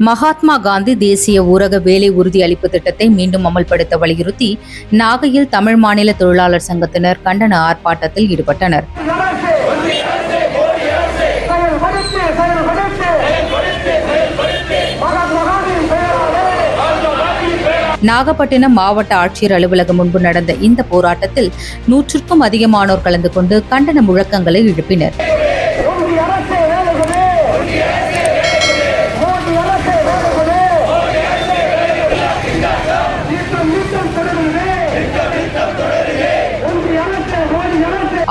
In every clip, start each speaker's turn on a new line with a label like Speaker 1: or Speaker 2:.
Speaker 1: மகாத்மா காந்தி தேசிய ஊரக வேலை உறுதி அளிப்பு திட்டத்தை மீண்டும் அமல்படுத்த வலியுறுத்தி நாகையில் தமிழ் மாநில தொழிலாளர் சங்கத்தினர் கண்டன ஆர்ப்பாட்டத்தில் ஈடுபட்டனர். நாகப்பட்டினம் மாவட்ட ஆட்சியர் அலுவலகம் முன்பு நடந்த இந்த போராட்டத்தில் 100க்கும் அதிகமானோர் கலந்து கொண்டு கண்டன முழக்கங்களை எழுப்பினர்.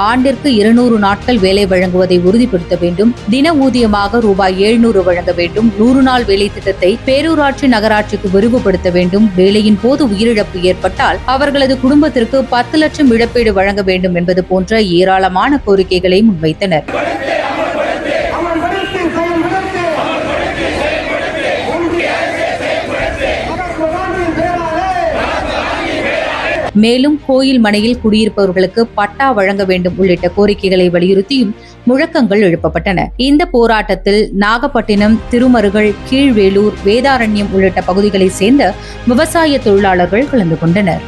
Speaker 1: ஆண்டிற்கு 200 நாட்கள் வேலை வழங்குவதை உறுதிப்படுத்த வேண்டும். தின ஊதியமாக ரூபாய் 700 வழங்க வேண்டும். 100 நாள் வேலை திட்டத்தை பேரூராட்சி நகராட்சிக்கு விரிவுபடுத்த வேண்டும். வேலையின் போது உயிரிழப்பு ஏற்பட்டால் அவர்களது குடும்பத்திற்கு 10 லட்சம் இழப்பீடு வழங்க வேண்டும் என்பது போன்ற ஏராளமான கோரிக்கைகளை முன்வைத்தனர். மேலும் கோயில் மனையில் குடியிருப்பவர்களுக்கு பட்டா வழங்க வேண்டும் உள்ளிட்ட கோரிக்கைகளை வலியுறுத்தியும் முழக்கங்கள் எழுப்பப்பட்டன. இந்த போராட்டத்தில் நாகப்பட்டினம், திருமருகல், கீழ்வேலூர், வேதாரண்யம் உள்ளிட்ட பகுதிகளைச் சேர்ந்த விவசாய தொழிலாளர்கள் கலந்து கொண்டனர்.